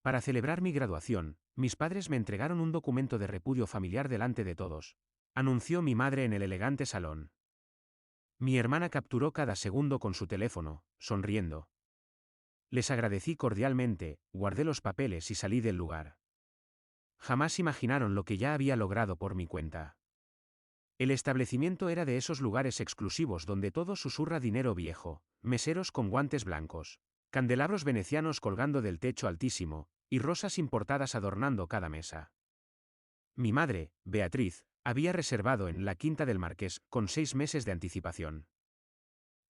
Para celebrar mi graduación, mis padres me entregaron un documento de repudio familiar delante de todos, anunció mi madre en el elegante salón. Mi hermana capturó cada segundo con su teléfono, sonriendo. Les agradecí cordialmente, guardé los papeles y salí del lugar. Jamás imaginaron lo que ya había logrado por mi cuenta. El establecimiento era de esos lugares exclusivos donde todo susurra dinero viejo, meseros con guantes blancos, candelabros venecianos colgando del techo altísimo, y rosas importadas adornando cada mesa. Mi madre, Beatriz, había reservado en la Quinta del Marqués con 6 meses de anticipación.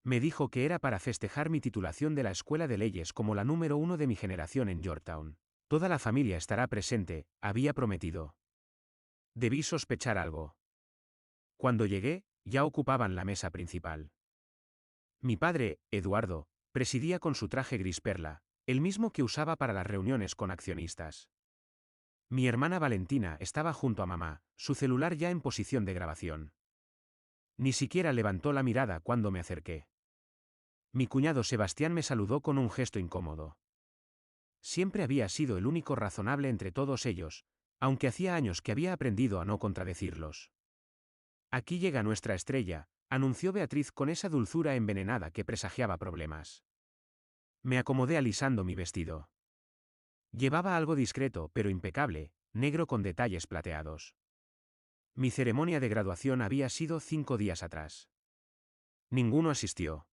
Me dijo que era para festejar mi titulación de la Escuela de Leyes como la número 1 de mi generación en Yorktown. Toda la familia estará presente, había prometido. Debí sospechar algo. Cuando llegué, ya ocupaban la mesa principal. Mi padre, Eduardo, presidía con su traje gris perla, el mismo que usaba para las reuniones con accionistas. Mi hermana Valentina estaba junto a mamá, su celular ya en posición de grabación. Ni siquiera levantó la mirada cuando me acerqué. Mi cuñado Sebastián me saludó con un gesto incómodo. Siempre había sido el único razonable entre todos ellos, aunque hacía años que había aprendido a no contradecirlos. Aquí llega nuestra estrella, anunció Beatriz con esa dulzura envenenada que presagiaba problemas. Me acomodé alisando mi vestido. Llevaba algo discreto pero impecable, negro con detalles plateados. Mi ceremonia de graduación había sido 5 días atrás. Ninguno asistió.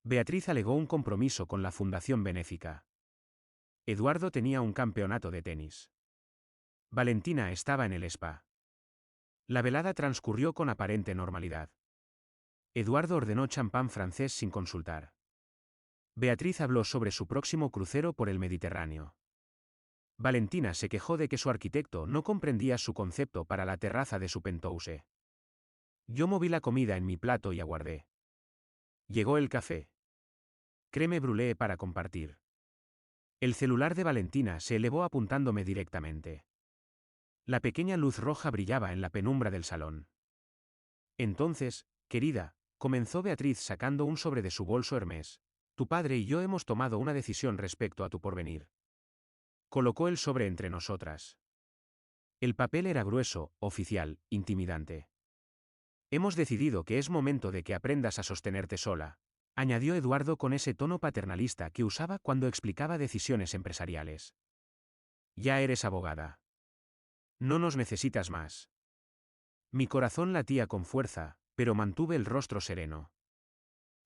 Beatriz alegó un compromiso con la fundación benéfica. Eduardo tenía un campeonato de tenis. Valentina estaba en el spa. La velada transcurrió con aparente normalidad. Eduardo ordenó champán francés sin consultar. Beatriz habló sobre su próximo crucero por el Mediterráneo. Valentina se quejó de que su arquitecto no comprendía su concepto para la terraza de su penthouse. Yo moví la comida en mi plato y aguardé. Llegó el café. Crème brûlée para compartir. El celular de Valentina se elevó apuntándome directamente. La pequeña luz roja brillaba en la penumbra del salón. Entonces, querida, comenzó Beatriz sacando un sobre de su bolso Hermès. Tu padre y yo hemos tomado una decisión respecto a tu porvenir. Colocó el sobre entre nosotras. El papel era grueso, oficial, intimidante. Hemos decidido que es momento de que aprendas a sostenerte sola, añadió Eduardo con ese tono paternalista que usaba cuando explicaba decisiones empresariales. Ya eres abogada. No nos necesitas más. Mi corazón latía con fuerza, pero mantuve el rostro sereno.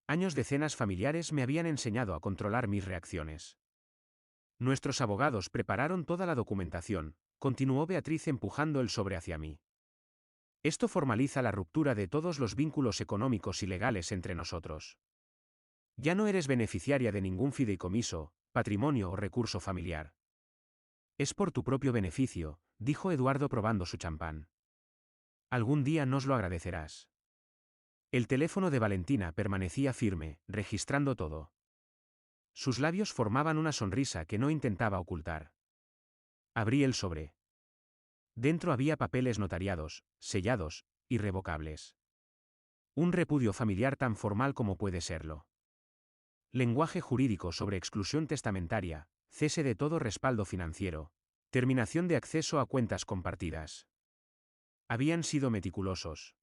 Años de cenas familiares me habían enseñado a controlar mis reacciones. Nuestros abogados prepararon toda la documentación, continuó Beatriz empujando el sobre hacia mí. Esto formaliza la ruptura de todos los vínculos económicos y legales entre nosotros. Ya no eres beneficiaria de ningún fideicomiso, patrimonio o recurso familiar. Es por tu propio beneficio, dijo Eduardo probando su champán. Algún día nos lo agradecerás. El teléfono de Valentina permanecía firme, registrando todo. Sus labios formaban una sonrisa que no intentaba ocultar. Abrí el sobre. Dentro había papeles notariados, sellados, irrevocables. Un repudio familiar tan formal como puede serlo. Lenguaje jurídico sobre exclusión testamentaria, cese de todo respaldo financiero, terminación de acceso a cuentas compartidas. Habían sido meticulosos.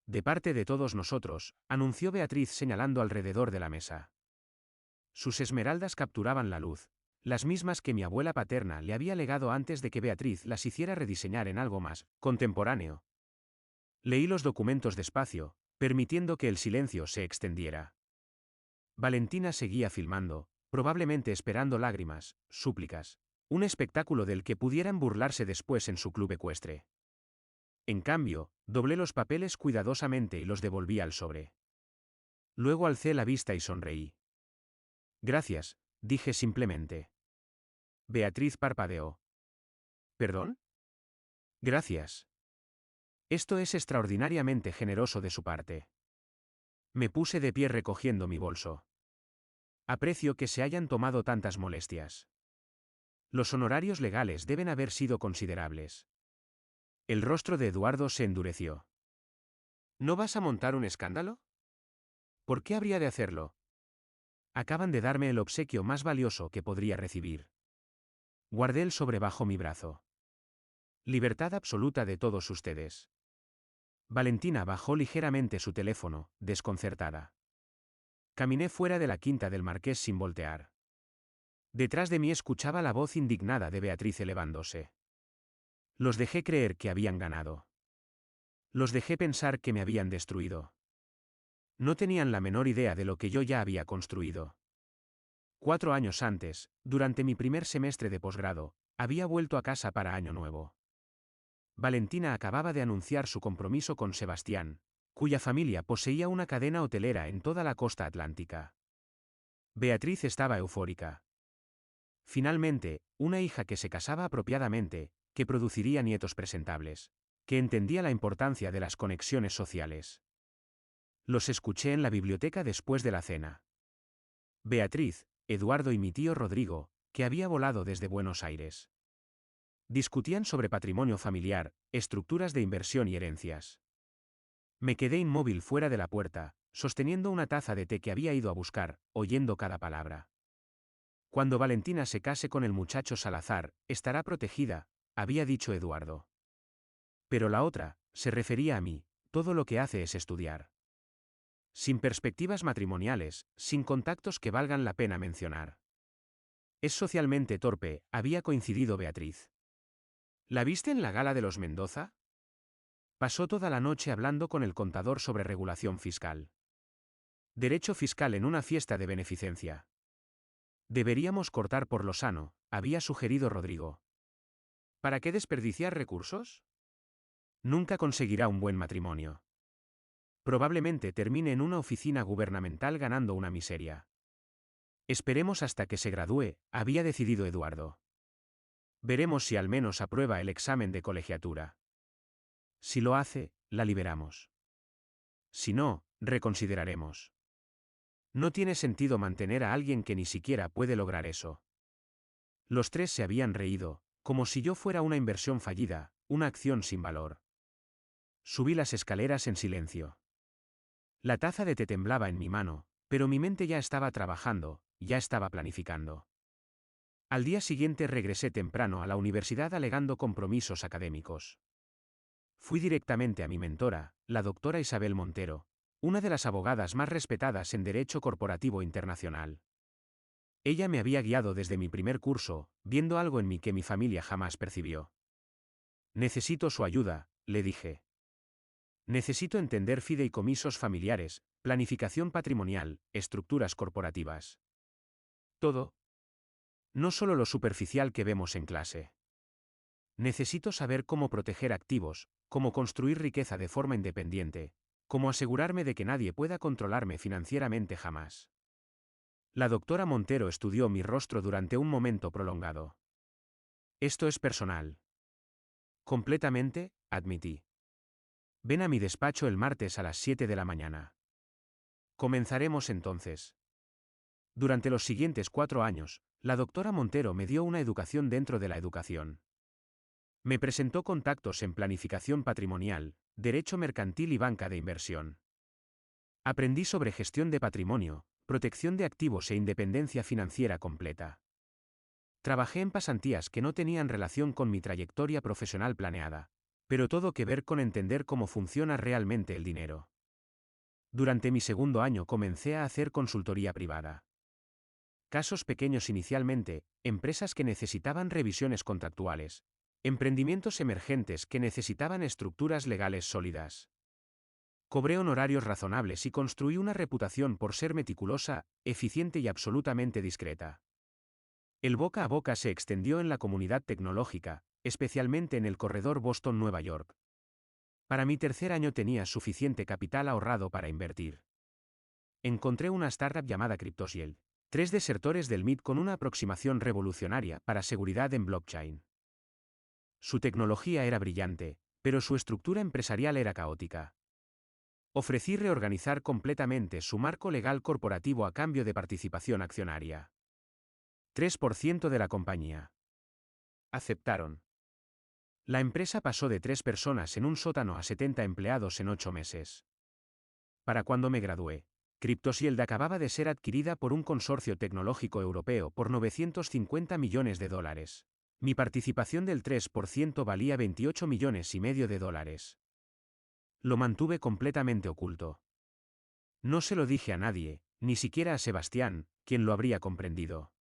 De parte de todos nosotros, anunció Beatriz señalando alrededor de la mesa. Sus esmeraldas capturaban la luz, las mismas que mi abuela paterna le había legado antes de que Beatriz las hiciera rediseñar en algo más contemporáneo. Leí los documentos despacio, permitiendo que el silencio se extendiera. Valentina seguía filmando, probablemente esperando lágrimas, súplicas, un espectáculo del que pudieran burlarse después en su club ecuestre. En cambio, doblé los papeles cuidadosamente y los devolví al sobre. Luego alcé la vista y sonreí. Gracias, dije simplemente. Beatriz parpadeó. ¿Perdón? Gracias. Esto es extraordinariamente generoso de su parte. Me puse de pie recogiendo mi bolso. Aprecio que se hayan tomado tantas molestias. Los honorarios legales deben haber sido considerables. El rostro de Eduardo se endureció. ¿No vas a montar un escándalo? ¿Por qué habría de hacerlo? Acaban de darme el obsequio más valioso que podría recibir. Guardé el sobre bajo mi brazo. Libertad absoluta de todos ustedes. Valentina bajó ligeramente su teléfono, desconcertada. Caminé fuera de la quinta del Marqués sin voltear. Detrás de mí escuchaba la voz indignada de Beatriz elevándose. Los dejé creer que habían ganado. Los dejé pensar que me habían destruido. No tenían la menor idea de lo que yo ya había construido. 4 años antes, durante mi primer semestre de posgrado, había vuelto a casa para Año Nuevo. Valentina acababa de anunciar su compromiso con Sebastián, cuya familia poseía una cadena hotelera en toda la costa atlántica. Beatriz estaba eufórica. Finalmente, una hija que se casaba apropiadamente, que produciría nietos presentables, que entendía la importancia de las conexiones sociales. Los escuché en la biblioteca después de la cena. Beatriz, Eduardo y mi tío Rodrigo, que había volado desde Buenos Aires. Discutían sobre patrimonio familiar, estructuras de inversión y herencias. Me quedé inmóvil fuera de la puerta, sosteniendo una taza de té que había ido a buscar, oyendo cada palabra. Cuando Valentina se case con el muchacho Salazar, estará protegida, había dicho Eduardo. Pero la otra, se refería a mí, todo lo que hace es estudiar. Sin perspectivas matrimoniales, sin contactos que valgan la pena mencionar. Es socialmente torpe, había coincidido Beatriz. ¿La viste en la gala de los Mendoza? Pasó toda la noche hablando con el contador sobre regulación fiscal. Derecho fiscal en una fiesta de beneficencia. Deberíamos cortar por lo sano, había sugerido Rodrigo. ¿Para qué desperdiciar recursos? Nunca conseguirá un buen matrimonio. Probablemente termine en una oficina gubernamental ganando una miseria. Esperemos hasta que se gradúe, había decidido Eduardo. Veremos si al menos aprueba el examen de colegiatura. Si lo hace, la liberamos. Si no, reconsideraremos. No tiene sentido mantener a alguien que ni siquiera puede lograr eso. Los tres se habían reído, como si yo fuera una inversión fallida, una acción sin valor. Subí las escaleras en silencio. La taza de té temblaba en mi mano, pero mi mente ya estaba trabajando, ya estaba planificando. Al día siguiente regresé temprano a la universidad alegando compromisos académicos. Fui directamente a mi mentora, la doctora Isabel Montero, una de las abogadas más respetadas en Derecho Corporativo Internacional. Ella me había guiado desde mi primer curso, viendo algo en mí que mi familia jamás percibió. Necesito su ayuda, le dije. Necesito entender fideicomisos familiares, planificación patrimonial, estructuras corporativas. Todo. No solo lo superficial que vemos en clase. Necesito saber cómo proteger activos, cómo construir riqueza de forma independiente, cómo asegurarme de que nadie pueda controlarme financieramente jamás. La doctora Montero estudió mi rostro durante un momento prolongado. Esto es personal. Completamente, admití. Ven a mi despacho el martes a las 7 de la mañana. Comenzaremos entonces. Durante los siguientes 4 años, la doctora Montero me dio una educación dentro de la educación. Me presentó contactos en planificación patrimonial, derecho mercantil y banca de inversión. Aprendí sobre gestión de patrimonio, protección de activos e independencia financiera completa. Trabajé en pasantías que no tenían relación con mi trayectoria profesional planeada, pero todo que ver con entender cómo funciona realmente el dinero. Durante mi segundo año comencé a hacer consultoría privada. Casos pequeños inicialmente, empresas que necesitaban revisiones contractuales, emprendimientos emergentes que necesitaban estructuras legales sólidas. Cobré honorarios razonables y construí una reputación por ser meticulosa, eficiente y absolutamente discreta. El boca a boca se extendió en la comunidad tecnológica, especialmente en el corredor Boston-Nueva York. Para mi tercer año tenía suficiente capital ahorrado para invertir. Encontré una startup llamada Cryptosiel, 3 desertores del MIT con una aproximación revolucionaria para seguridad en blockchain. Su tecnología era brillante, pero su estructura empresarial era caótica. Ofrecí reorganizar completamente su marco legal corporativo a cambio de participación accionaria. 3% de la compañía. Aceptaron. La empresa pasó de 3 personas en un sótano a 70 empleados en 8 meses. Para cuando me gradué, Cryptosield acababa de ser adquirida por un consorcio tecnológico europeo por $950 millones. Mi participación del 3% valía 28 millones y medio de dólares. Lo mantuve completamente oculto. No se lo dije a nadie, ni siquiera a Sebastián, quien lo habría comprendido.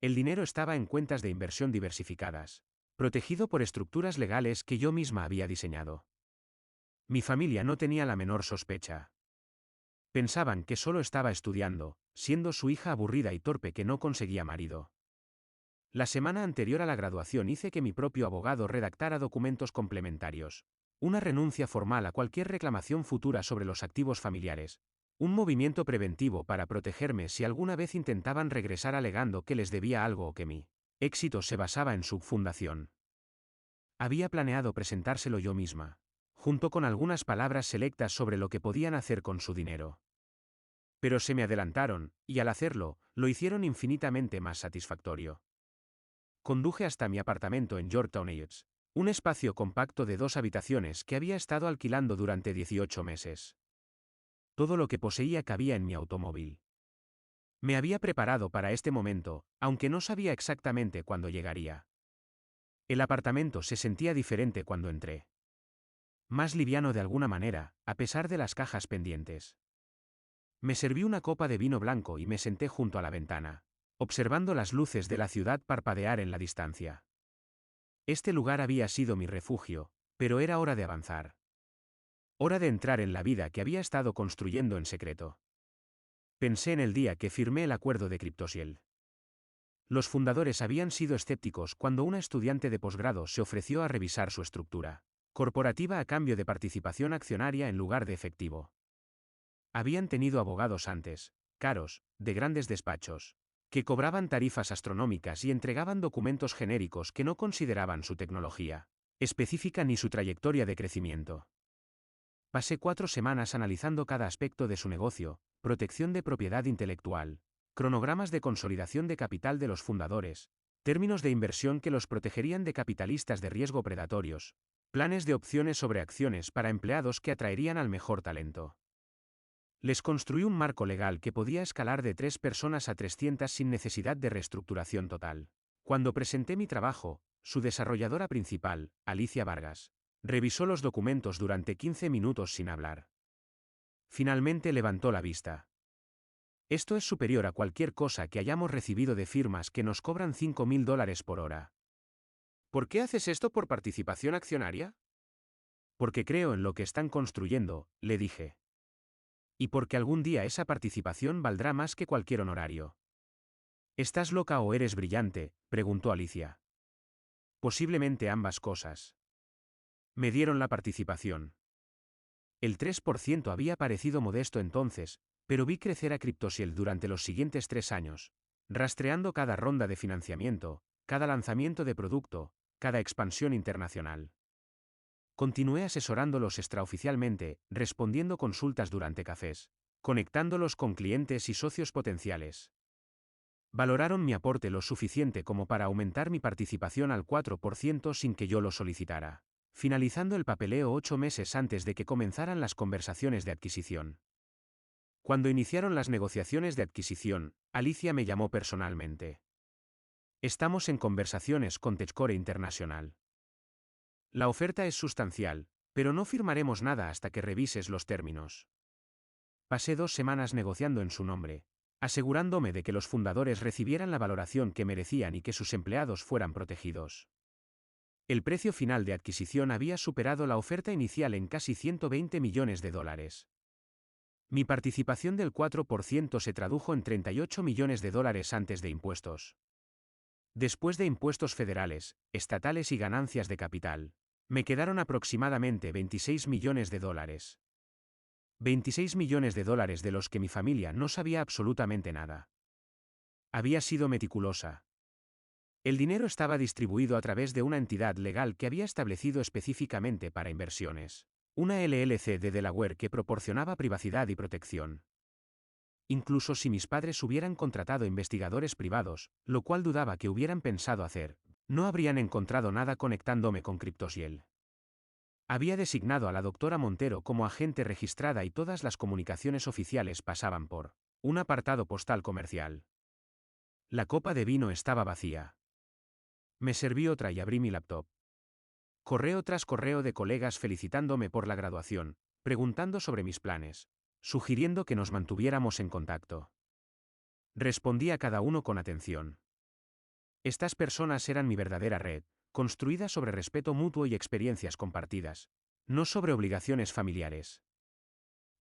El dinero estaba en cuentas de inversión diversificadas, protegido por estructuras legales que yo misma había diseñado. Mi familia no tenía la menor sospecha. Pensaban que solo estaba estudiando, siendo su hija aburrida y torpe que no conseguía marido. La semana anterior a la graduación hice que mi propio abogado redactara documentos complementarios, una renuncia formal a cualquier reclamación futura sobre los activos familiares, un movimiento preventivo para protegerme si alguna vez intentaban regresar alegando que les debía algo o que mi éxito se basaba en su fundación. Había planeado presentárselo yo misma, junto con algunas palabras selectas sobre lo que podían hacer con su dinero. Pero se me adelantaron, y al hacerlo, lo hicieron infinitamente más satisfactorio. Conduje hasta mi apartamento en Yorktown Heights, un espacio compacto de 2 habitaciones que había estado alquilando durante 18 meses. Todo lo que poseía cabía en mi automóvil. Me había preparado para este momento, aunque no sabía exactamente cuándo llegaría. El apartamento se sentía diferente cuando entré. Más liviano de alguna manera, a pesar de las cajas pendientes. Me serví una copa de vino blanco y me senté junto a la ventana, observando las luces de la ciudad parpadear en la distancia. Este lugar había sido mi refugio, pero era hora de avanzar. Hora de entrar en la vida que había estado construyendo en secreto. Pensé en el día que firmé el acuerdo de Cryptosiel. Los fundadores habían sido escépticos cuando una estudiante de posgrado se ofreció a revisar su estructura corporativa a cambio de participación accionaria en lugar de efectivo. Habían tenido abogados antes, caros, de grandes despachos, que cobraban tarifas astronómicas y entregaban documentos genéricos que no consideraban su tecnología específica ni su trayectoria de crecimiento. Pasé 4 semanas analizando cada aspecto de su negocio, protección de propiedad intelectual, cronogramas de consolidación de capital de los fundadores, términos de inversión que los protegerían de capitalistas de riesgo predatorios, planes de opciones sobre acciones para empleados que atraerían al mejor talento. Les construí un marco legal que podía escalar de 3 personas a 300 sin necesidad de reestructuración total. Cuando presenté mi trabajo, su desarrolladora principal, Alicia Vargas, revisó los documentos durante 15 minutos sin hablar. Finalmente levantó la vista. Esto es superior a cualquier cosa que hayamos recibido de firmas que nos cobran $5.000 por hora. ¿Por qué haces esto por participación accionaria? Porque creo en lo que están construyendo, le dije. Y porque algún día esa participación valdrá más que cualquier honorario. ¿Estás loca o eres brillante?, preguntó Alicia. Posiblemente ambas cosas. Me dieron la participación. El 3% había parecido modesto entonces, pero vi crecer a Cryptosiel durante los siguientes 3 años, rastreando cada ronda de financiamiento, cada lanzamiento de producto, cada expansión internacional. Continué asesorándolos extraoficialmente, respondiendo consultas durante cafés, conectándolos con clientes y socios potenciales. Valoraron mi aporte lo suficiente como para aumentar mi participación al 4% sin que yo lo solicitara, finalizando el papeleo 8 meses antes de que comenzaran las conversaciones de adquisición. Cuando iniciaron las negociaciones de adquisición, Alicia me llamó personalmente. Estamos en conversaciones con Techcore International. La oferta es sustancial, pero no firmaremos nada hasta que revises los términos. Pasé 2 semanas negociando en su nombre, asegurándome de que los fundadores recibieran la valoración que merecían y que sus empleados fueran protegidos. El precio final de adquisición había superado la oferta inicial en casi $120 millones. Mi participación del 4% se tradujo en $38 millones antes de impuestos. Después de impuestos federales, estatales y ganancias de capital, me quedaron aproximadamente $26 millones. $26 millones de los que mi familia no sabía absolutamente nada. Había sido meticulosa. El dinero estaba distribuido a través de una entidad legal que había establecido específicamente para inversiones, una LLC de Delaware que proporcionaba privacidad y protección. Incluso si mis padres hubieran contratado investigadores privados, lo cual dudaba que hubieran pensado hacer, no habrían encontrado nada conectándome con Cryptosiel. Había designado a la doctora Montero como agente registrada y todas las comunicaciones oficiales pasaban por un apartado postal comercial. La copa de vino estaba vacía. Me serví otra y abrí mi laptop. Correo tras correo de colegas felicitándome por la graduación, preguntando sobre mis planes, sugiriendo que nos mantuviéramos en contacto. Respondí a cada uno con atención. Estas personas eran mi verdadera red, construida sobre respeto mutuo y experiencias compartidas, no sobre obligaciones familiares.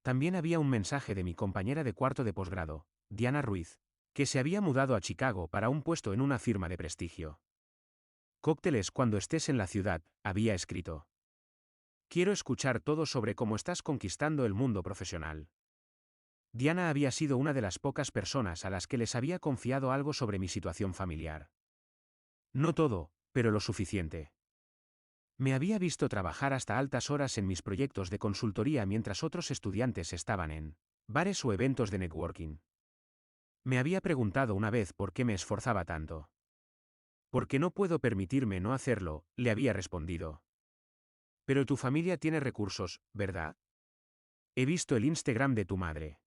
También había un mensaje de mi compañera de cuarto de posgrado, Diana Ruiz, que se había mudado a Chicago para un puesto en una firma de prestigio. Cócteles cuando estés en la ciudad, había escrito. Quiero escuchar todo sobre cómo estás conquistando el mundo profesional. Diana había sido una de las pocas personas a las que les había confiado algo sobre mi situación familiar. No todo, pero lo suficiente. Me había visto trabajar hasta altas horas en mis proyectos de consultoría mientras otros estudiantes estaban en bares o eventos de networking. Me había preguntado una vez por qué me esforzaba tanto. Porque no puedo permitirme no hacerlo, le había respondido. Pero tu familia tiene recursos, ¿verdad? He visto el Instagram de tu madre.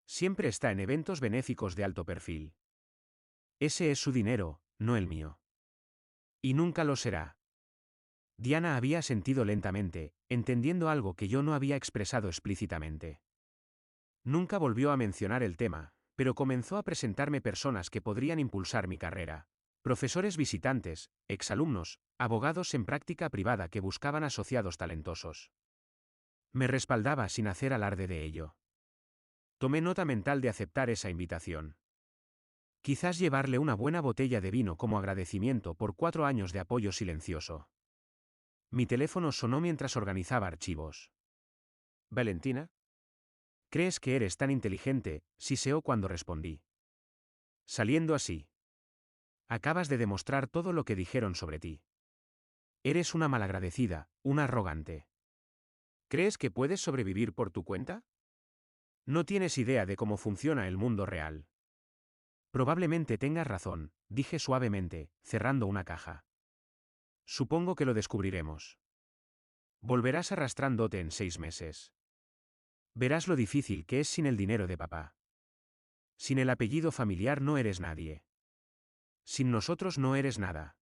Siempre está en eventos benéficos de alto perfil. Ese es su dinero, no el mío. Y nunca lo será. Diana había sentido lentamente, entendiendo algo que yo no había expresado explícitamente. Nunca volvió a mencionar el tema, pero comenzó a presentarme personas que podrían impulsar mi carrera. Profesores visitantes, exalumnos, abogados en práctica privada que buscaban asociados talentosos. Me respaldaba sin hacer alarde de ello. Tomé nota mental de aceptar esa invitación. Quizás llevarle una buena botella de vino como agradecimiento por 4 años de apoyo silencioso. Mi teléfono sonó mientras organizaba archivos. ¿Valentina? ¿Crees que eres tan inteligente?, siseó cuando respondí. Saliendo así. Acabas de demostrar todo lo que dijeron sobre ti. Eres una malagradecida, una arrogante. ¿Crees que puedes sobrevivir por tu cuenta? No tienes idea de cómo funciona el mundo real. Probablemente tengas razón, dije suavemente, cerrando una caja. Supongo que lo descubriremos. Volverás arrastrándote en 6 meses. Verás lo difícil que es sin el dinero de papá. Sin el apellido familiar no eres nadie. Sin nosotros no eres nada.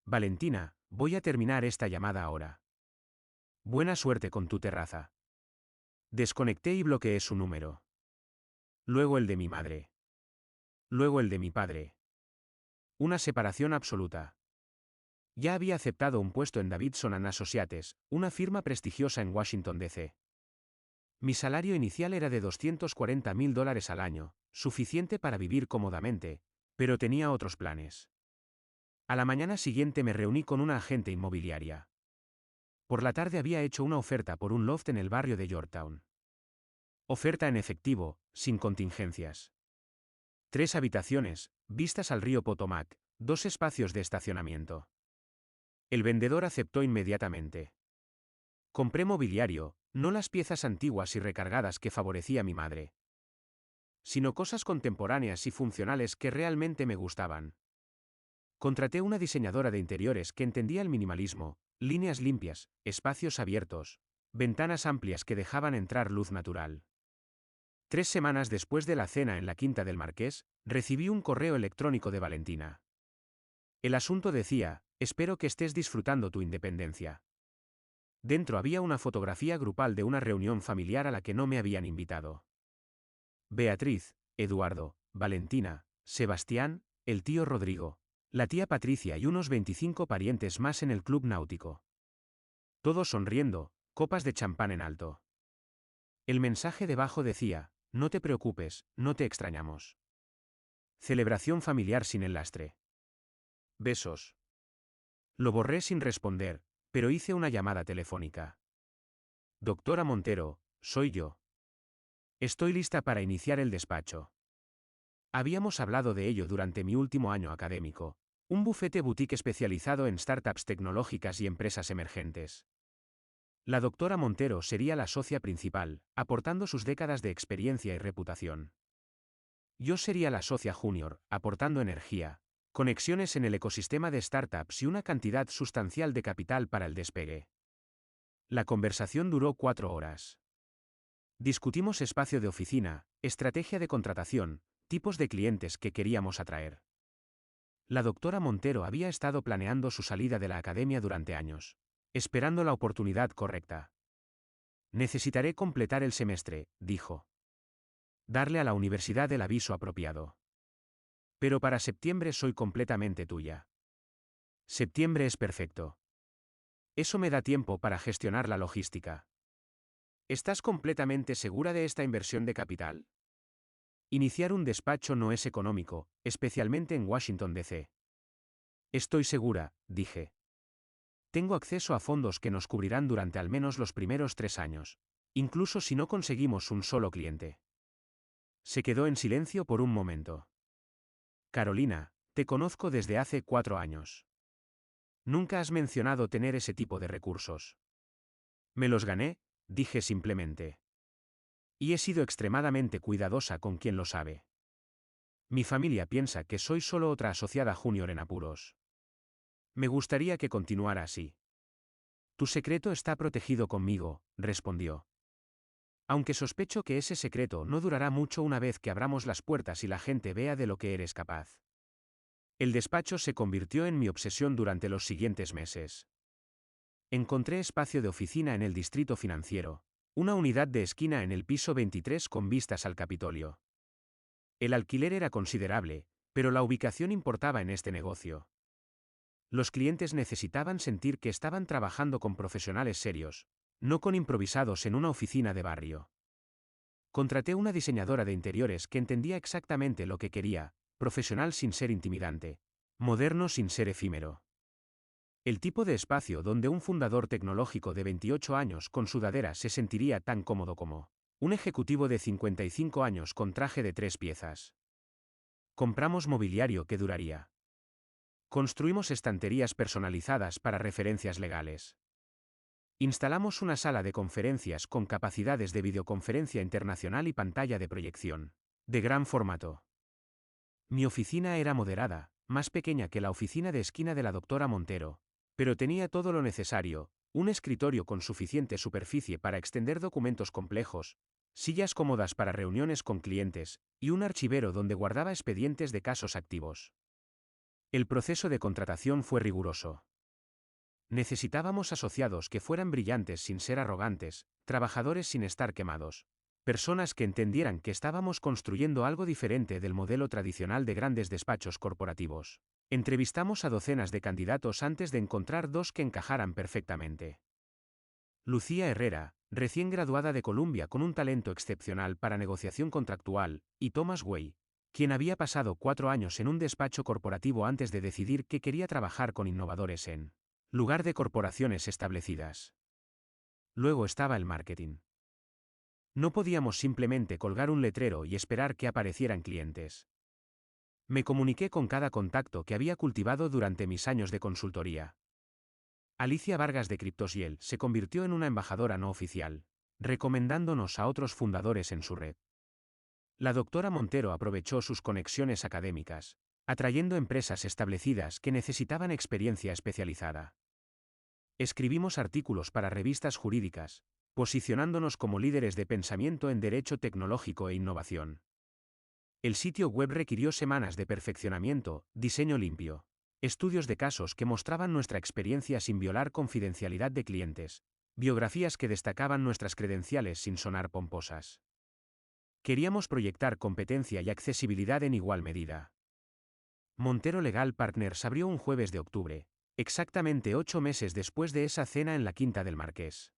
Valentina, voy a terminar esta llamada ahora. Buena suerte con tu terraza. Desconecté y bloqueé su número. Luego el de mi madre. Luego el de mi padre. Una separación absoluta. Ya había aceptado un puesto en Davidson and Associates, una firma prestigiosa en Washington, D.C. Mi salario inicial era de $240,000 al año, suficiente para vivir cómodamente, pero tenía otros planes. A la mañana siguiente me reuní con una agente inmobiliaria. Por la tarde había hecho una oferta por un loft en el barrio de Yorktown. Oferta en efectivo, sin contingencias. 3 habitaciones, vistas al río Potomac, 2 espacios de estacionamiento. El vendedor aceptó inmediatamente. Compré mobiliario, no las piezas antiguas y recargadas que favorecía mi madre, sino cosas contemporáneas y funcionales que realmente me gustaban. Contraté una diseñadora de interiores que entendía el minimalismo, líneas limpias, espacios abiertos, ventanas amplias que dejaban entrar luz natural. 3 semanas después de la cena en la Quinta del Marqués, recibí un correo electrónico de Valentina. El asunto decía: espero que estés disfrutando tu independencia. Dentro había una fotografía grupal de una reunión familiar a la que no me habían invitado. Beatriz, Eduardo, Valentina, Sebastián, el tío Rodrigo, la tía Patricia y unos 25 parientes más en el club náutico. Todos sonriendo, copas de champán en alto. El mensaje debajo decía: no te preocupes, no te extrañamos. Celebración familiar sin el lastre. Besos. Lo borré sin responder, pero hice una llamada telefónica. Doctora Montero, soy yo. Estoy lista para iniciar el despacho. Habíamos hablado de ello durante mi último año académico, un bufete boutique especializado en startups tecnológicas y empresas emergentes. La doctora Montero sería la socia principal, aportando sus décadas de experiencia y reputación. Yo sería la socia junior, aportando energía, conexiones en el ecosistema de startups y una cantidad sustancial de capital para el despegue. La conversación duró 4 horas. Discutimos espacio de oficina, estrategia de contratación, tipos de clientes que queríamos atraer. La doctora Montero había estado planeando su salida de la academia durante años, esperando la oportunidad correcta. Necesitaré completar el semestre, dijo. Darle a la universidad el aviso apropiado. Pero para septiembre soy completamente tuya. Septiembre es perfecto. Eso me da tiempo para gestionar la logística. ¿Estás completamente segura de esta inversión de capital? Iniciar un despacho no es económico, especialmente en Washington, D.C. Estoy segura, dije. Tengo acceso a fondos que nos cubrirán durante al menos los primeros 3 años, incluso si no conseguimos un solo cliente. Se quedó en silencio por un momento. Carolina, te conozco desde hace 4 años. Nunca has mencionado tener ese tipo de recursos. Me los gané, dije simplemente. Y he sido extremadamente cuidadosa con quien lo sabe. Mi familia piensa que soy solo otra asociada junior en apuros. Me gustaría que continuara así. Tu secreto está protegido conmigo, respondió. Aunque sospecho que ese secreto no durará mucho una vez que abramos las puertas y la gente vea de lo que eres capaz. El despacho se convirtió en mi obsesión durante los siguientes meses. Encontré espacio de oficina en el distrito financiero, una unidad de esquina en el piso 23 con vistas al Capitolio. El alquiler era considerable, pero la ubicación importaba en este negocio. Los clientes necesitaban sentir que estaban trabajando con profesionales serios, no con improvisados en una oficina de barrio. Contraté una diseñadora de interiores que entendía exactamente lo que quería, profesional sin ser intimidante, moderno sin ser efímero. El tipo de espacio donde un fundador tecnológico de 28 años con sudadera se sentiría tan cómodo como un ejecutivo de 55 años con traje de 3 piezas. Compramos mobiliario que duraría. Construimos estanterías personalizadas para referencias legales. Instalamos una sala de conferencias con capacidades de videoconferencia internacional y pantalla de proyección, de gran formato. Mi oficina era moderada, más pequeña que la oficina de esquina de la doctora Montero, pero tenía todo lo necesario, un escritorio con suficiente superficie para extender documentos complejos, sillas cómodas para reuniones con clientes, y un archivero donde guardaba expedientes de casos activos. El proceso de contratación fue riguroso. Necesitábamos asociados que fueran brillantes sin ser arrogantes, trabajadores sin estar quemados, personas que entendieran que estábamos construyendo algo diferente del modelo tradicional de grandes despachos corporativos. Entrevistamos a docenas de candidatos antes de encontrar 2 que encajaran perfectamente. Lucía Herrera, recién graduada de Columbia con un talento excepcional para negociación contractual, y Thomas Way, quien había pasado 4 años en un despacho corporativo antes de decidir que quería trabajar con innovadores en lugar de corporaciones establecidas. Luego estaba el marketing. No podíamos simplemente colgar un letrero y esperar que aparecieran clientes. Me comuniqué con cada contacto que había cultivado durante mis años de consultoría. Alicia Vargas de Cryptoshield se convirtió en una embajadora no oficial, recomendándonos a otros fundadores en su red. La doctora Montero aprovechó sus conexiones académicas, atrayendo empresas establecidas que necesitaban experiencia especializada. Escribimos artículos para revistas jurídicas, posicionándonos como líderes de pensamiento en derecho tecnológico e innovación. El sitio web requirió semanas de perfeccionamiento, diseño limpio, estudios de casos que mostraban nuestra experiencia sin violar confidencialidad de clientes, biografías que destacaban nuestras credenciales sin sonar pomposas. Queríamos proyectar competencia y accesibilidad en igual medida. Montero Legal Partners abrió un jueves de octubre, exactamente 8 meses después de esa cena en la Quinta del Marqués.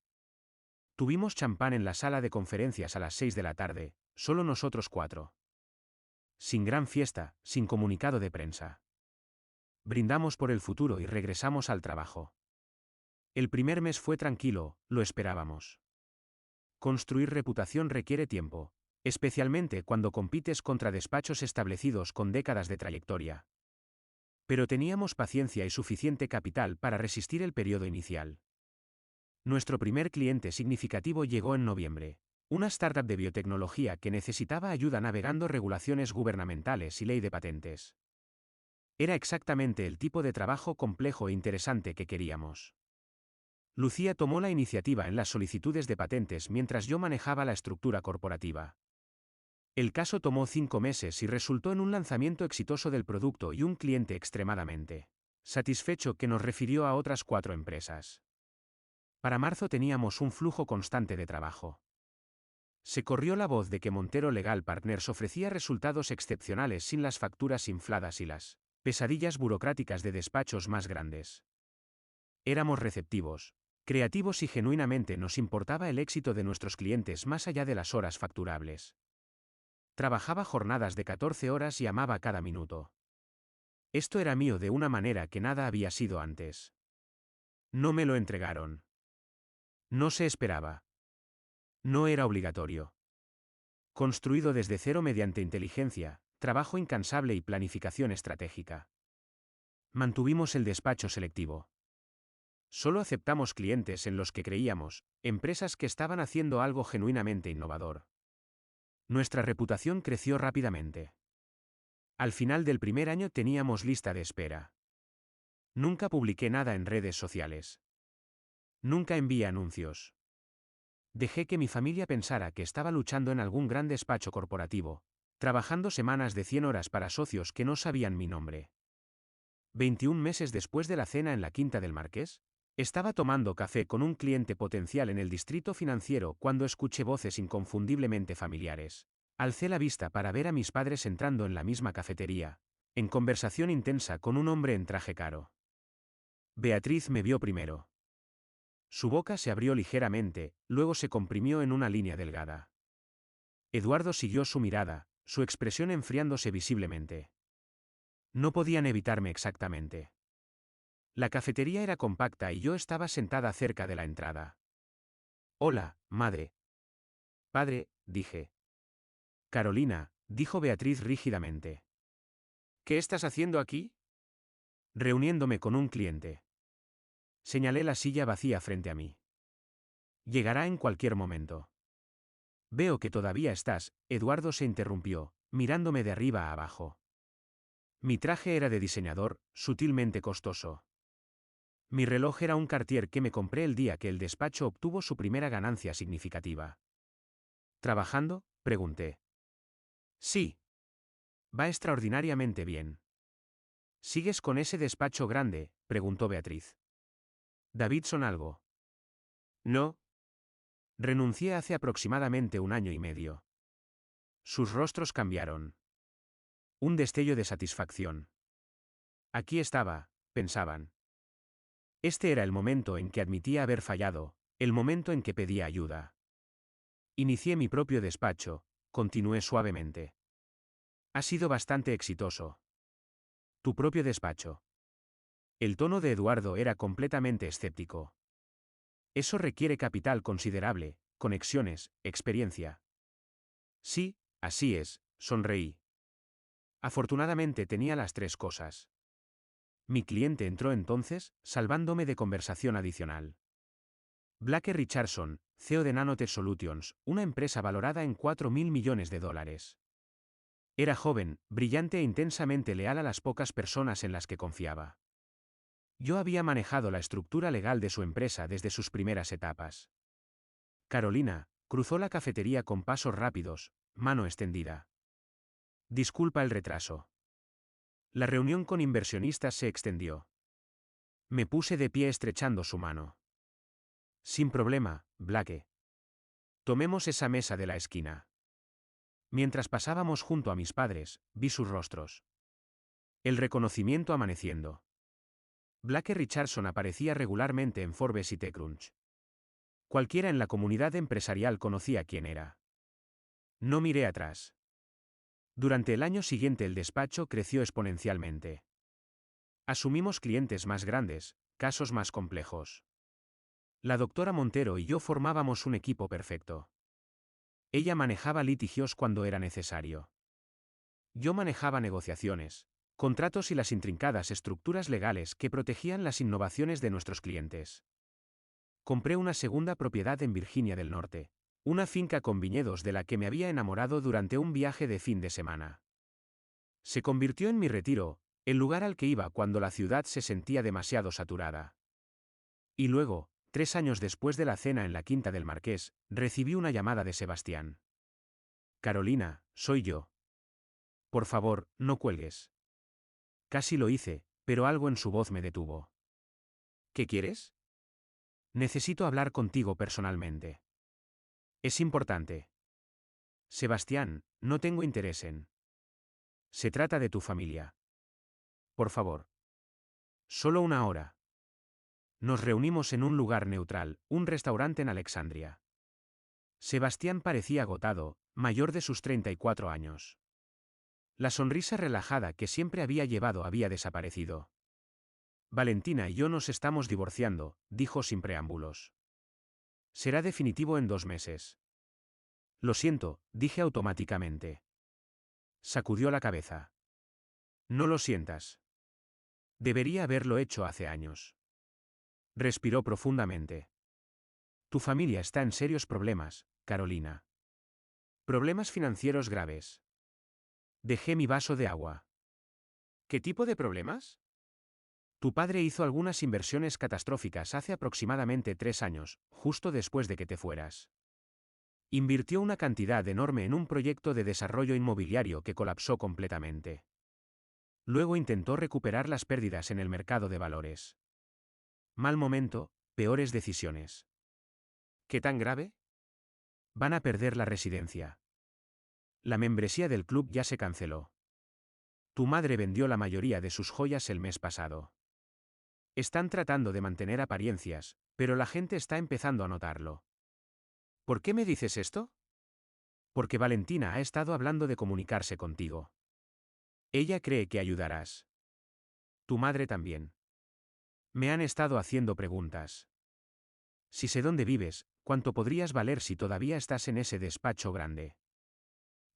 Tuvimos champán en la sala de conferencias a las 6 de la tarde, solo nosotros 4. Sin gran fiesta, sin comunicado de prensa. Brindamos por el futuro y regresamos al trabajo. El primer mes fue tranquilo, lo esperábamos. Construir reputación requiere tiempo, especialmente cuando compites contra despachos establecidos con décadas de trayectoria. Pero teníamos paciencia y suficiente capital para resistir el periodo inicial. Nuestro primer cliente significativo llegó en noviembre. Una startup de biotecnología que necesitaba ayuda navegando regulaciones gubernamentales y ley de patentes. Era exactamente el tipo de trabajo complejo e interesante que queríamos. Lucía tomó la iniciativa en las solicitudes de patentes mientras yo manejaba la estructura corporativa. El caso tomó 5 meses y resultó en un lanzamiento exitoso del producto y un cliente extremadamente satisfecho que nos refirió a otras 4 empresas. Para marzo teníamos un flujo constante de trabajo. Se corrió la voz de que Montero Legal Partners ofrecía resultados excepcionales sin las facturas infladas y las pesadillas burocráticas de despachos más grandes. Éramos receptivos, creativos y genuinamente nos importaba el éxito de nuestros clientes más allá de las horas facturables. Trabajaba jornadas de 14 horas y amaba cada minuto. Esto era mío de una manera que nada había sido antes. No me lo entregaron. No se esperaba. No era obligatorio. Construido desde cero mediante inteligencia, trabajo incansable y planificación estratégica. Mantuvimos el despacho selectivo. Solo aceptamos clientes en los que creíamos, empresas que estaban haciendo algo genuinamente innovador. Nuestra reputación creció rápidamente. Al final del primer año teníamos lista de espera. Nunca publiqué nada en redes sociales. Nunca envié anuncios. Dejé que mi familia pensara que estaba luchando en algún gran despacho corporativo, trabajando semanas de 100 horas para socios que no sabían mi nombre. 21 meses después de la cena en la Quinta del Marqués, estaba tomando café con un cliente potencial en el distrito financiero cuando escuché voces inconfundiblemente familiares. Alcé la vista para ver a mis padres entrando en la misma cafetería, en conversación intensa con un hombre en traje caro. Beatriz me vio primero. Su boca se abrió ligeramente, luego se comprimió en una línea delgada. Eduardo siguió su mirada, su expresión enfriándose visiblemente. No podían evitarme exactamente. La cafetería era compacta y yo estaba sentada cerca de la entrada. Hola, madre. Padre, dije. Carolina, dijo Beatriz rígidamente. ¿Qué estás haciendo aquí? Reuniéndome con un cliente. Señalé la silla vacía frente a mí. Llegará en cualquier momento. Veo que todavía estás, Eduardo se interrumpió, mirándome de arriba a abajo. Mi traje era de diseñador, sutilmente costoso. Mi reloj era un Cartier que me compré el día que el despacho obtuvo su primera ganancia significativa. ¿Trabajando?, pregunté. Sí. Va extraordinariamente bien. ¿Sigues con ese despacho grande?, preguntó Beatriz. ¿Davidson algo? No. Renuncié hace aproximadamente 1 año y medio. Sus rostros cambiaron. Un destello de satisfacción. Aquí estaba, pensaban. Este era el momento en que admitía haber fallado, el momento en que pedía ayuda. Inicié mi propio despacho, continué suavemente. Ha sido bastante exitoso. Tu propio despacho. El tono de Eduardo era completamente escéptico. Eso requiere capital considerable, conexiones, experiencia. Sí, así es, sonreí. Afortunadamente tenía las 3 cosas. Mi cliente entró entonces, salvándome de conversación adicional. Blake Richardson, CEO de Nanotech Solutions, una empresa valorada en $4.000 millones. Era joven, brillante e intensamente leal a las pocas personas en las que confiaba. Yo había manejado la estructura legal de su empresa desde sus primeras etapas. Carolina, cruzó la cafetería con pasos rápidos, mano extendida. Disculpa el retraso. La reunión con inversionistas se extendió. Me puse de pie estrechando su mano. Sin problema, Blake. Tomemos esa mesa de la esquina. Mientras pasábamos junto a mis padres, vi sus rostros. El reconocimiento amaneciendo. Blake Richardson aparecía regularmente en Forbes y TechCrunch. Cualquiera en la comunidad empresarial conocía quién era. No miré atrás. Durante el año siguiente el despacho creció exponencialmente. Asumimos clientes más grandes, casos más complejos. La doctora Montero y yo formábamos un equipo perfecto. Ella manejaba litigios cuando era necesario. Yo manejaba negociaciones, contratos y las intrincadas estructuras legales que protegían las innovaciones de nuestros clientes. Compré una segunda propiedad en Virginia del Norte, una finca con viñedos de la que me había enamorado durante un viaje de fin de semana. Se convirtió en mi retiro, el lugar al que iba cuando la ciudad se sentía demasiado saturada. Y luego, 3 años después de la cena en la Quinta del Marqués, recibí una llamada de Sebastián. Carolina, soy yo. Por favor, no cuelgues. Casi lo hice, pero algo en su voz me detuvo. ¿Qué quieres? Necesito hablar contigo personalmente. Es importante. Sebastián, no tengo interés en. Se trata de tu familia. Por favor. Solo una hora. Nos reunimos en un lugar neutral, un restaurante en Alexandria. Sebastián parecía agotado, mayor de sus 34 años. La sonrisa relajada que siempre había llevado había desaparecido. Valentina y yo nos estamos divorciando, dijo sin preámbulos. Será definitivo en 2 meses. Lo siento, dije automáticamente. Sacudió la cabeza. No lo sientas. Debería haberlo hecho hace años. Respiró profundamente. Tu familia está en serios problemas, Carolina. Problemas financieros graves. Dejé mi vaso de agua. ¿Qué tipo de problemas? Tu padre hizo algunas inversiones catastróficas hace aproximadamente 3 años, justo después de que te fueras. Invirtió una cantidad enorme en un proyecto de desarrollo inmobiliario que colapsó completamente. Luego intentó recuperar las pérdidas en el mercado de valores. Mal momento, peores decisiones. ¿Qué tan grave? Van a perder la residencia. La membresía del club ya se canceló. Tu madre vendió la mayoría de sus joyas el mes pasado. Están tratando de mantener apariencias, pero la gente está empezando a notarlo. ¿Por qué me dices esto? Porque Valentina ha estado hablando de comunicarse contigo. Ella cree que ayudarás. Tu madre también. Me han estado haciendo preguntas. Si sé dónde vives, ¿cuánto podrías valer si todavía estás en ese despacho grande?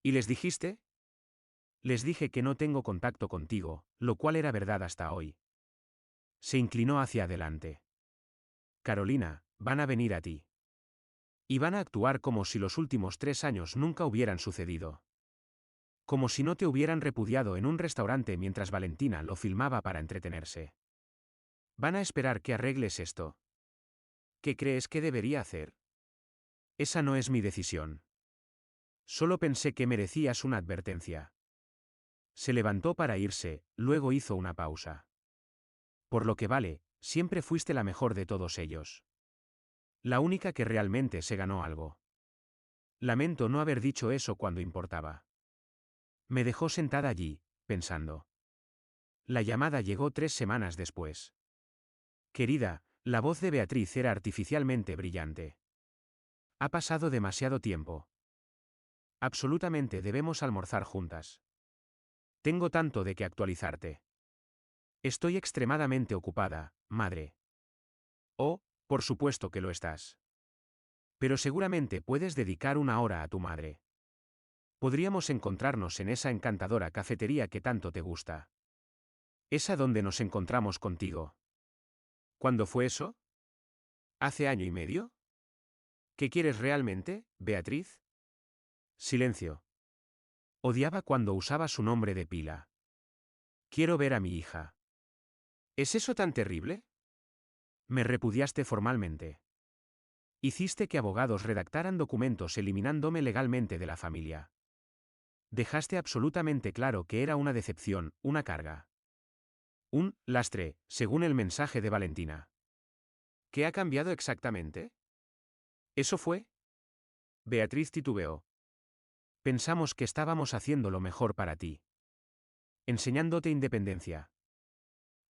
¿Y les dijiste? Les dije que no tengo contacto contigo, lo cual era verdad hasta hoy. Se inclinó hacia adelante. Carolina, van a venir a ti. Y van a actuar como si los últimos 3 años nunca hubieran sucedido. Como si no te hubieran repudiado en un restaurante mientras Valentina lo filmaba para entretenerse. Van a esperar que arregles esto. ¿Qué crees que debería hacer? Esa no es mi decisión. Solo pensé que merecías una advertencia. Se levantó para irse, luego hizo una pausa. Por lo que vale, siempre fuiste la mejor de todos ellos. La única que realmente se ganó algo. Lamento no haber dicho eso cuando importaba. Me dejó sentada allí, pensando. La llamada llegó 3 semanas después. Querida, la voz de Beatriz era artificialmente brillante. Ha pasado demasiado tiempo. Absolutamente debemos almorzar juntas. Tengo tanto de qué actualizarte. Estoy extremadamente ocupada, madre. Oh, por supuesto que lo estás. Pero seguramente puedes dedicar una hora a tu madre. Podríamos encontrarnos en esa encantadora cafetería que tanto te gusta. ¿Esa donde nos encontramos contigo? ¿Cuándo fue eso? ¿Hace año y medio? ¿Qué quieres realmente, Beatriz? Silencio. Odiaba cuando usaba su nombre de pila. Quiero ver a mi hija. ¿Es eso tan terrible? Me repudiaste formalmente. Hiciste que abogados redactaran documentos eliminándome legalmente de la familia. Dejaste absolutamente claro que era una decepción, una carga. Un lastre, según el mensaje de Valentina. ¿Qué ha cambiado exactamente? ¿Eso fue? Beatriz titubeó. Pensamos que estábamos haciendo lo mejor para ti. Enseñándote independencia.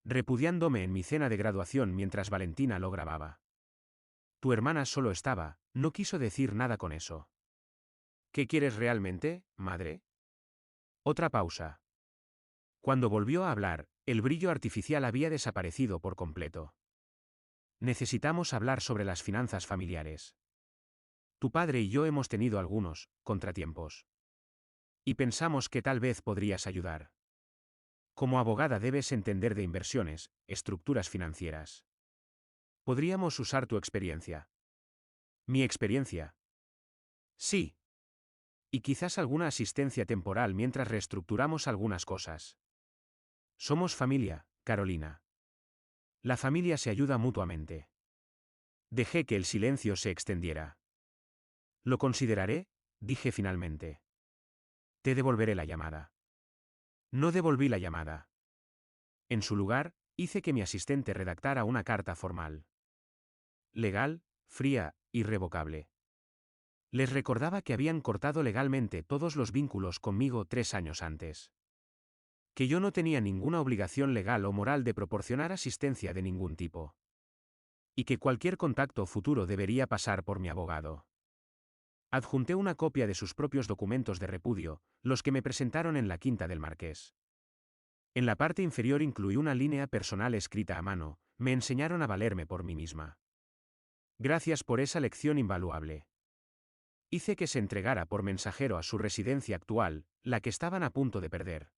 Repudiándome en mi cena de graduación mientras Valentina lo grababa. Tu hermana solo estaba, no quiso decir nada con eso. ¿Qué quieres realmente, madre? Otra pausa. Cuando volvió a hablar, el brillo artificial había desaparecido por completo. Necesitamos hablar sobre las finanzas familiares. Tu padre y yo hemos tenido algunos contratiempos. Y pensamos que tal vez podrías ayudar. Como abogada debes entender de inversiones, estructuras financieras. Podríamos usar tu experiencia. ¿Mi experiencia? Sí. Y quizás alguna asistencia temporal mientras reestructuramos algunas cosas. Somos familia, Carolina. La familia se ayuda mutuamente. Dejé que el silencio se extendiera. Lo consideraré, dije finalmente. Te devolveré la llamada. No devolví la llamada. En su lugar, hice que mi asistente redactara una carta formal. Legal, fría, irrevocable. Les recordaba que habían cortado legalmente todos los vínculos conmigo 3 años antes. Que yo no tenía ninguna obligación legal o moral de proporcionar asistencia de ningún tipo. Y que cualquier contacto futuro debería pasar por mi abogado. Adjunté una copia de sus propios documentos de repudio, los que me presentaron en la Quinta del Marqués. En la parte inferior incluí una línea personal escrita a mano, me enseñaron a valerme por mí misma. Gracias por esa lección invaluable. Hice que se entregara por mensajero a su residencia actual, la que estaban a punto de perder.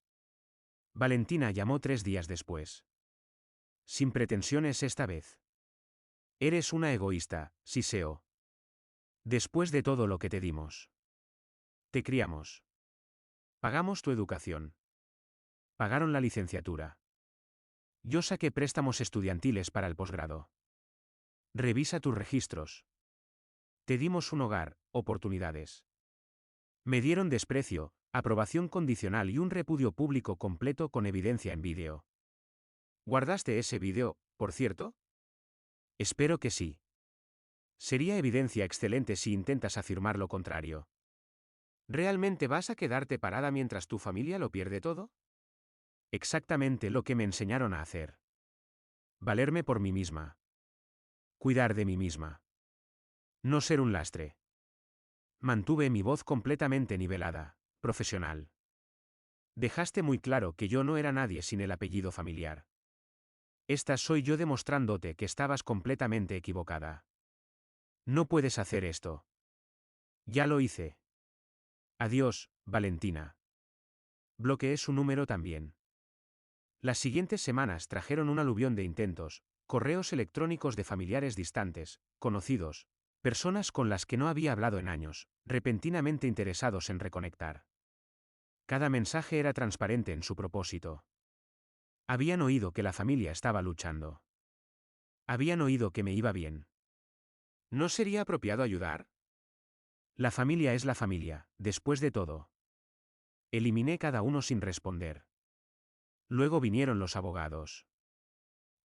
Valentina llamó 3 días después. Sin pretensiones esta vez. Eres una egoísta, Siseo. Después de todo lo que te dimos. Te criamos. Pagamos tu educación. Pagaron la licenciatura. Yo saqué préstamos estudiantiles para el posgrado. Revisa tus registros. Te dimos un hogar, oportunidades. Me dieron desprecio, aprobación condicional y un repudio público completo con evidencia en vídeo. ¿Guardaste ese vídeo, por cierto? Espero que sí. Sería evidencia excelente si intentas afirmar lo contrario. ¿Realmente vas a quedarte parada mientras tu familia lo pierde todo? Exactamente lo que me enseñaron a hacer. Valerme por mí misma. Cuidar de mí misma. No ser un lastre. Mantuve mi voz completamente nivelada, profesional. Dejaste muy claro que yo no era nadie sin el apellido familiar. Esta soy yo demostrándote que estabas completamente equivocada. No puedes hacer esto. Ya lo hice. Adiós, Valentina. Bloqueé su número también. Las siguientes semanas trajeron un aluvión de intentos, correos electrónicos de familiares distantes, conocidos, personas con las que no había hablado en años, repentinamente interesados en reconectar. Cada mensaje era transparente en su propósito. Habían oído que la familia estaba luchando. Habían oído que me iba bien. ¿No sería apropiado ayudar? La familia es la familia, después de todo. Eliminé cada uno sin responder. Luego vinieron los abogados.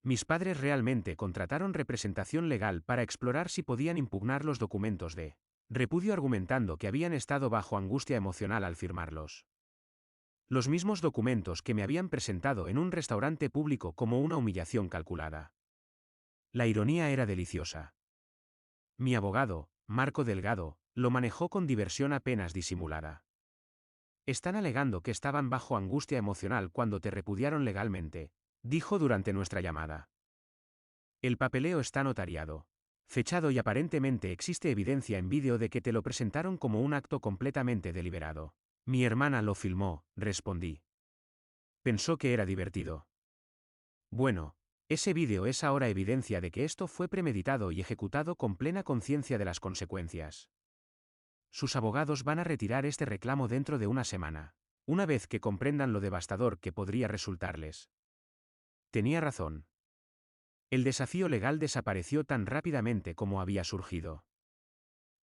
Mis padres realmente contrataron representación legal para explorar si podían impugnar los documentos de repudio argumentando que habían estado bajo angustia emocional al firmarlos. Los mismos documentos que me habían presentado en un restaurante público como una humillación calculada. La ironía era deliciosa. Mi abogado, Marco Delgado, lo manejó con diversión apenas disimulada. Están alegando que estaban bajo angustia emocional cuando te repudiaron legalmente, dijo durante nuestra llamada. El papeleo está notariado, fechado y aparentemente existe evidencia en vídeo de que te lo presentaron como un acto completamente deliberado. Mi hermana lo filmó, respondí. Pensó que era divertido. Bueno, ese vídeo es ahora evidencia de que esto fue premeditado y ejecutado con plena conciencia de las consecuencias. Sus abogados van a retirar este reclamo dentro de una semana, una vez que comprendan lo devastador que podría resultarles. Tenía razón. El desafío legal desapareció tan rápidamente como había surgido.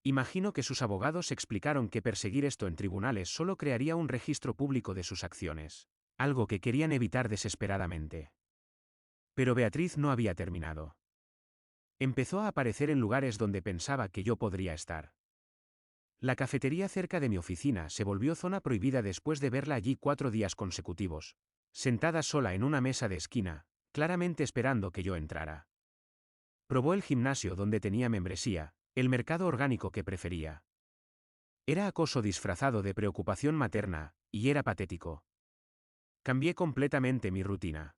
Imagino que sus abogados explicaron que perseguir esto en tribunales solo crearía un registro público de sus acciones, algo que querían evitar desesperadamente. Pero Beatriz no había terminado. Empezó a aparecer en lugares donde pensaba que yo podría estar. La cafetería cerca de mi oficina se volvió zona prohibida después de verla allí 4 días consecutivos, sentada sola en una mesa de esquina, claramente esperando que yo entrara. Probó el gimnasio donde tenía membresía, el mercado orgánico que prefería. Era acoso disfrazado de preocupación materna, y era patético. Cambié completamente mi rutina.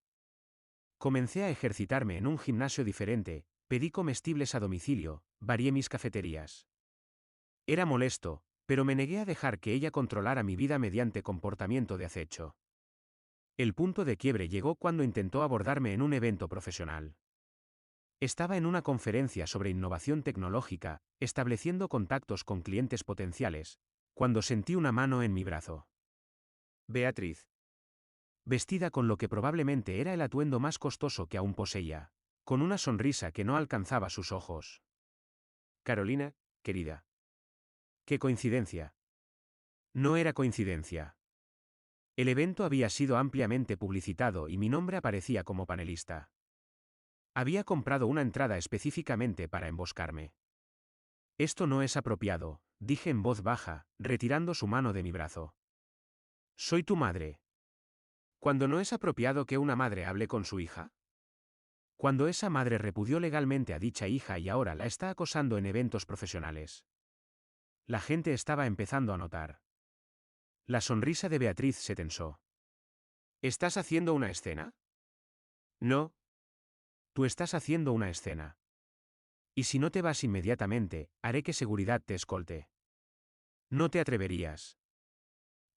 Comencé a ejercitarme en un gimnasio diferente, pedí comestibles a domicilio, varié mis cafeterías. Era molesto, pero me negué a dejar que ella controlara mi vida mediante comportamiento de acecho. El punto de quiebre llegó cuando intentó abordarme en un evento profesional. Estaba en una conferencia sobre innovación tecnológica, estableciendo contactos con clientes potenciales, cuando sentí una mano en mi brazo. Beatriz. Vestida con lo que probablemente era el atuendo más costoso que aún poseía, con una sonrisa que no alcanzaba sus ojos. Carolina, querida. ¡Qué coincidencia! No era coincidencia. El evento había sido ampliamente publicitado y mi nombre aparecía como panelista. Había comprado una entrada específicamente para emboscarme. Esto no es apropiado, dije en voz baja, retirando su mano de mi brazo. Soy tu madre. ¿Cuándo no es apropiado que una madre hable con su hija? Cuando esa madre repudió legalmente a dicha hija y ahora la está acosando en eventos profesionales. La gente estaba empezando a notar. La sonrisa de Beatriz se tensó. ¿Estás haciendo una escena? No. Tú estás haciendo una escena. Y si no te vas inmediatamente, haré que seguridad te escolte. No te atreverías.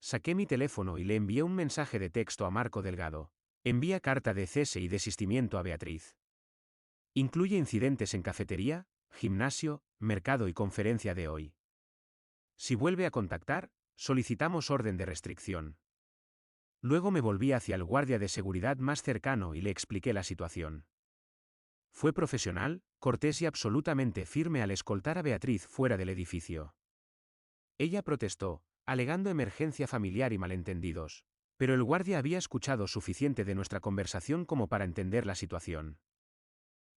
Saqué mi teléfono y le envié un mensaje de texto a Marco Delgado. Envía carta de cese y desistimiento a Beatriz. Incluye incidentes en cafetería, gimnasio, mercado y conferencia de hoy. Si vuelve a contactar, solicitamos orden de restricción. Luego me volví hacia el guardia de seguridad más cercano y le expliqué la situación. Fue profesional, cortés y absolutamente firme al escoltar a Beatriz fuera del edificio. Ella protestó, alegando emergencia familiar y malentendidos, pero el guardia había escuchado suficiente de nuestra conversación como para entender la situación.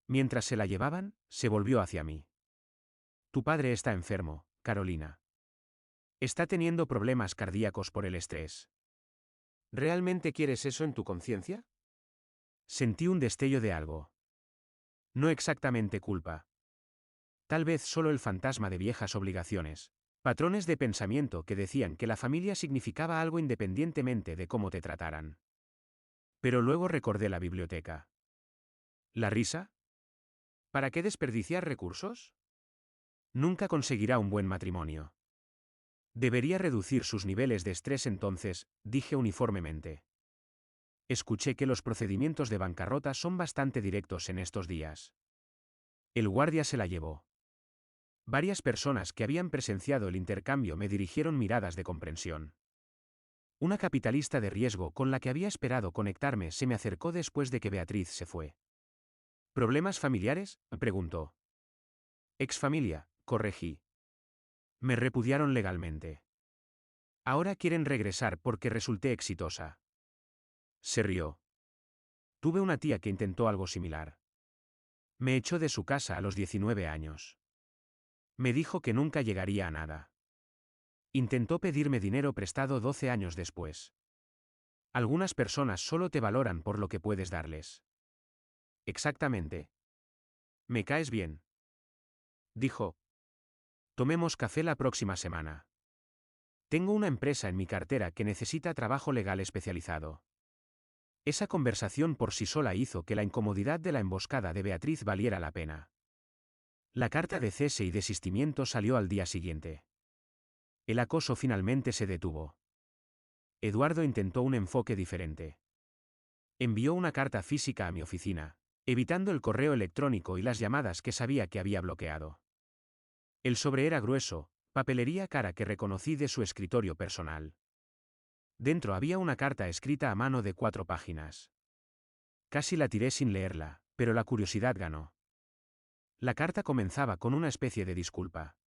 Mientras se la llevaban, se volvió hacia mí. Tu padre está enfermo, Carolina. Está teniendo problemas cardíacos por el estrés. ¿Realmente quieres eso en tu conciencia? Sentí un destello de algo. No exactamente culpa. Tal vez solo el fantasma de viejas obligaciones, patrones de pensamiento que decían que la familia significaba algo independientemente de cómo te trataran. Pero luego recordé la biblioteca. ¿La risa? ¿Para qué desperdiciar recursos? Nunca conseguirá un buen matrimonio. Debería reducir sus niveles de estrés entonces, dije uniformemente. Escuché que los procedimientos de bancarrota son bastante directos en estos días. El guardia se la llevó. Varias personas que habían presenciado el intercambio me dirigieron miradas de comprensión. Una capitalista de riesgo con la que había esperado conectarme se me acercó después de que Beatriz se fue. ¿Problemas familiares?, preguntó. Exfamilia, corregí. Me repudiaron legalmente. Ahora quieren regresar porque resulté exitosa. Se rió. Tuve una tía que intentó algo similar. Me echó de su casa a los 19 años. Me dijo que nunca llegaría a nada. Intentó pedirme dinero prestado 12 años después. Algunas personas solo te valoran por lo que puedes darles. Exactamente. Me caes bien. Dijo. Tomemos café la próxima semana. Tengo una empresa en mi cartera que necesita trabajo legal especializado. Esa conversación por sí sola hizo que la incomodidad de la emboscada de Beatriz valiera la pena. La carta de cese y desistimiento salió al día siguiente. El acoso finalmente se detuvo. Eduardo intentó un enfoque diferente. Envió una carta física a mi oficina, evitando el correo electrónico y las llamadas que sabía que había bloqueado. El sobre era grueso, papelería cara que reconocí de su escritorio personal. Dentro había una carta escrita a mano de 4 páginas. Casi la tiré sin leerla, pero la curiosidad ganó. La carta comenzaba con una especie de disculpa.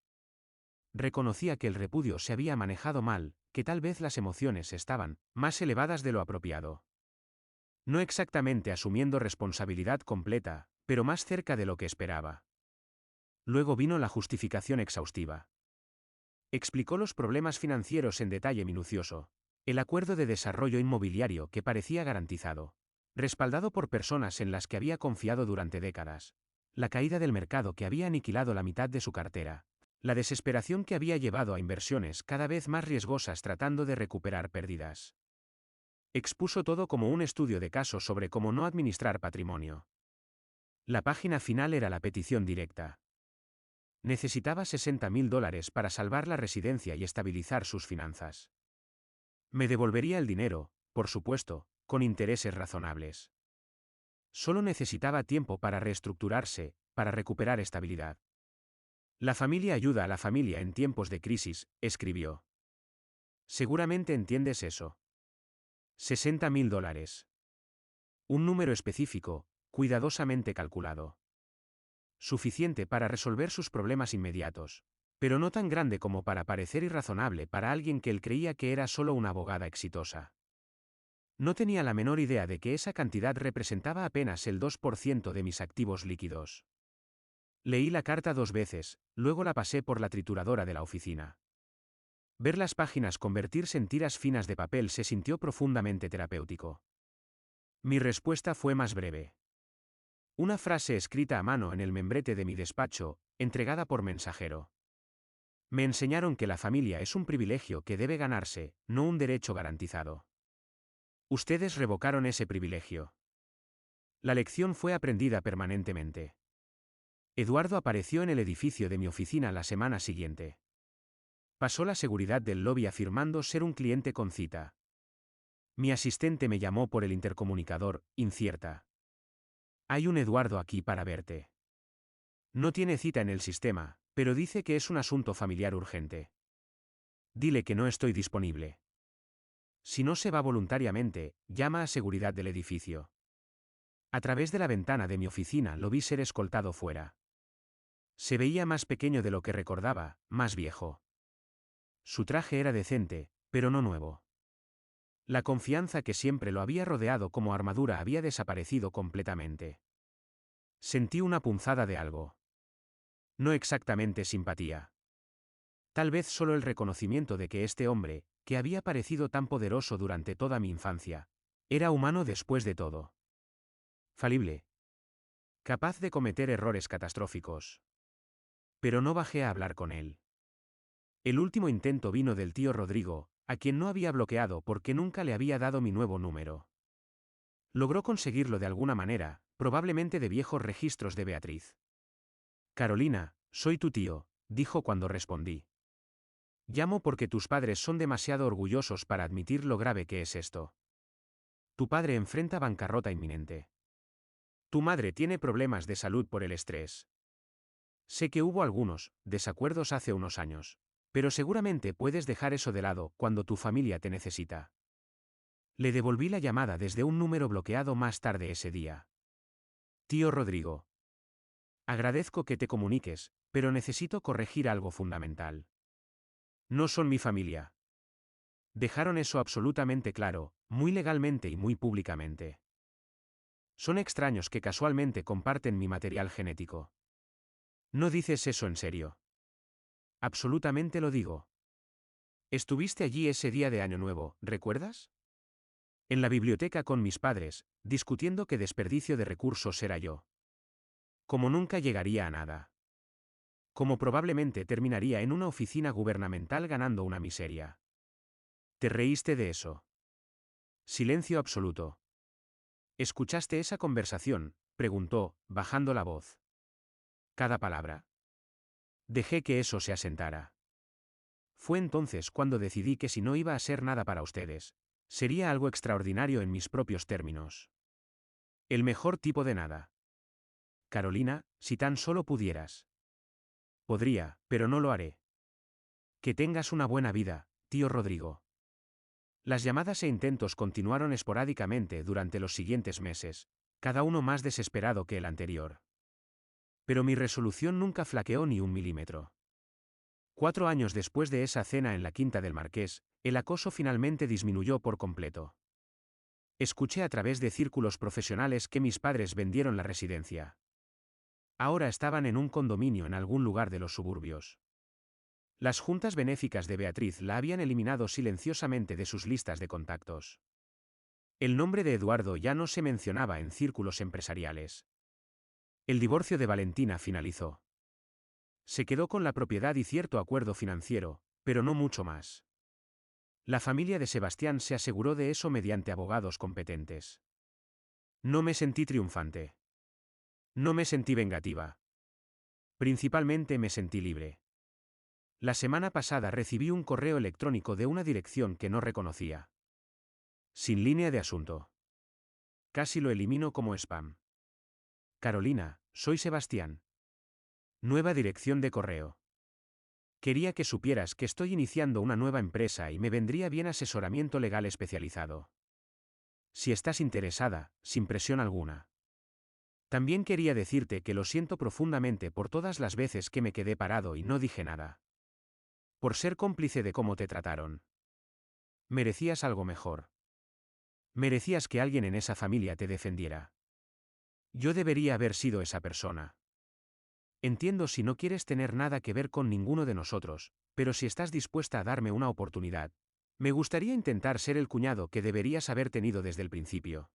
Reconocía que el repudio se había manejado mal, que tal vez las emociones estaban más elevadas de lo apropiado. No exactamente asumiendo responsabilidad completa, pero más cerca de lo que esperaba. Luego vino la justificación exhaustiva. Explicó los problemas financieros en detalle minucioso. El acuerdo de desarrollo inmobiliario que parecía garantizado. Respaldado por personas en las que había confiado durante décadas. La caída del mercado que había aniquilado la mitad de su cartera. La desesperación que había llevado a inversiones cada vez más riesgosas tratando de recuperar pérdidas. Expuso todo como un estudio de caso sobre cómo no administrar patrimonio. La página final era la petición directa. Necesitaba $60.000 para salvar la residencia y estabilizar sus finanzas. Me devolvería el dinero, por supuesto, con intereses razonables. Solo necesitaba tiempo para reestructurarse, para recuperar estabilidad. La familia ayuda a la familia en tiempos de crisis, escribió. Seguramente entiendes eso. $60.000. Un número específico, cuidadosamente calculado. Suficiente para resolver sus problemas inmediatos, pero no tan grande como para parecer irrazonable para alguien que él creía que era solo una abogada exitosa. No tenía la menor idea de que esa cantidad representaba apenas el 2% de mis activos líquidos. Leí la carta 2 veces, luego la pasé por la trituradora de la oficina. Ver las páginas convertirse en tiras finas de papel se sintió profundamente terapéutico. Mi respuesta fue más breve. Una frase escrita a mano en el membrete de mi despacho, entregada por mensajero. Me enseñaron que la familia es un privilegio que debe ganarse, no un derecho garantizado. Ustedes revocaron ese privilegio. La lección fue aprendida permanentemente. Eduardo apareció en el edificio de mi oficina la semana siguiente. Pasó la seguridad del lobby afirmando ser un cliente con cita. Mi asistente me llamó por el intercomunicador, incierta. Hay un Eduardo aquí para verte. No tiene cita en el sistema, pero dice que es un asunto familiar urgente. Dile que no estoy disponible. Si no se va voluntariamente, llama a seguridad del edificio. A través de la ventana de mi oficina lo vi ser escoltado fuera. Se veía más pequeño de lo que recordaba, más viejo. Su traje era decente, pero no nuevo. La confianza que siempre lo había rodeado como armadura había desaparecido completamente. Sentí una punzada de algo. No exactamente simpatía. Tal vez solo el reconocimiento de que este hombre, que había parecido tan poderoso durante toda mi infancia, era humano después de todo. Falible. Capaz de cometer errores catastróficos. Pero no bajé a hablar con él. El último intento vino del tío Rodrigo, a quien no había bloqueado porque nunca le había dado mi nuevo número. Logró conseguirlo de alguna manera, probablemente de viejos registros de Beatriz. Carolina, soy tu tío, dijo cuando respondí. Llamo porque tus padres son demasiado orgullosos para admitir lo grave que es esto. Tu padre enfrenta bancarrota inminente. Tu madre tiene problemas de salud por el estrés. Sé que hubo algunos desacuerdos hace unos años, pero seguramente puedes dejar eso de lado cuando tu familia te necesita. Le devolví la llamada desde un número bloqueado más tarde ese día. Tío Rodrigo. Agradezco que te comuniques, pero necesito corregir algo fundamental. No son mi familia. Dejaron eso absolutamente claro, muy legalmente y muy públicamente. Son extraños que casualmente comparten mi material genético. ¿No dices eso en serio? Absolutamente lo digo. Estuviste allí ese día de Año Nuevo, ¿recuerdas? En la biblioteca con mis padres, discutiendo qué desperdicio de recursos era yo. Como nunca llegaría a nada. Como probablemente terminaría en una oficina gubernamental ganando una miseria. ¿Te reíste de eso? Silencio absoluto. ¿Escuchaste esa conversación?, preguntó, bajando la voz. Cada palabra. Dejé que eso se asentara. Fue entonces cuando decidí que si no iba a ser nada para ustedes, sería algo extraordinario en mis propios términos. El mejor tipo de nada. Carolina, si tan solo pudieras. Podría, pero no lo haré. Que tengas una buena vida, tío Rodrigo. Las llamadas e intentos continuaron esporádicamente durante los siguientes meses, cada uno más desesperado que el anterior. Pero mi resolución nunca flaqueó ni un milímetro. 4 años después de esa cena en la Quinta del Marqués, el acoso finalmente disminuyó por completo. Escuché a través de círculos profesionales que mis padres vendieron la residencia. Ahora estaban en un condominio en algún lugar de los suburbios. Las juntas benéficas de Beatriz la habían eliminado silenciosamente de sus listas de contactos. El nombre de Eduardo ya no se mencionaba en círculos empresariales. El divorcio de Valentina finalizó. Se quedó con la propiedad y cierto acuerdo financiero, pero no mucho más. La familia de Sebastián se aseguró de eso mediante abogados competentes. No me sentí triunfante. No me sentí vengativa. Principalmente me sentí libre. La semana pasada recibí un correo electrónico de una dirección que no reconocía. Sin línea de asunto. Casi lo elimino como spam. Carolina, soy Sebastián. Nueva dirección de correo. Quería que supieras que estoy iniciando una nueva empresa y me vendría bien asesoramiento legal especializado. Si estás interesada, sin presión alguna. También quería decirte que lo siento profundamente por todas las veces que me quedé parado y no dije nada. por ser cómplice de cómo te trataron. Merecías algo mejor. Merecías que alguien en esa familia te defendiera. Yo debería haber sido esa persona. Entiendo si no quieres tener nada que ver con ninguno de nosotros, pero si estás dispuesta a darme una oportunidad, me gustaría intentar ser el cuñado que deberías haber tenido desde el principio.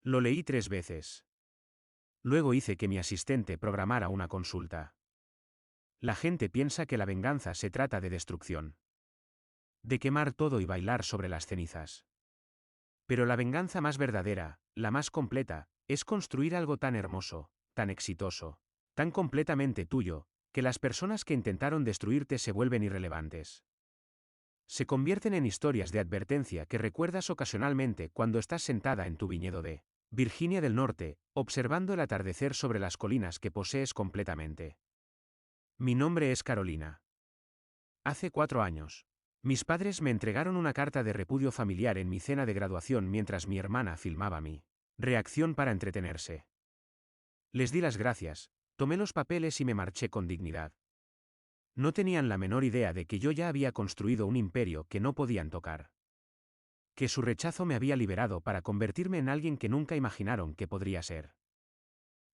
Lo leí 3 veces. Luego hice que mi asistente programara una consulta. La gente piensa que la venganza se trata de destrucción. De quemar todo y bailar sobre las cenizas. Pero la venganza más verdadera, la más completa, es construir algo tan hermoso, tan exitoso, tan completamente tuyo, que las personas que intentaron destruirte se vuelven irrelevantes. Se convierten en historias de advertencia que recuerdas ocasionalmente cuando estás sentada en tu viñedo de Virginia del Norte, observando el atardecer sobre las colinas que posees completamente. Mi nombre es Carolina. Hace 4 años. Mis padres me entregaron una carta de repudio familiar en mi cena de graduación mientras mi hermana filmaba mi reacción para entretenerse. Les di las gracias, tomé los papeles y me marché con dignidad. No tenían la menor idea de que yo ya había construido un imperio que no podían tocar. Que su rechazo me había liberado para convertirme en alguien que nunca imaginaron que podría ser.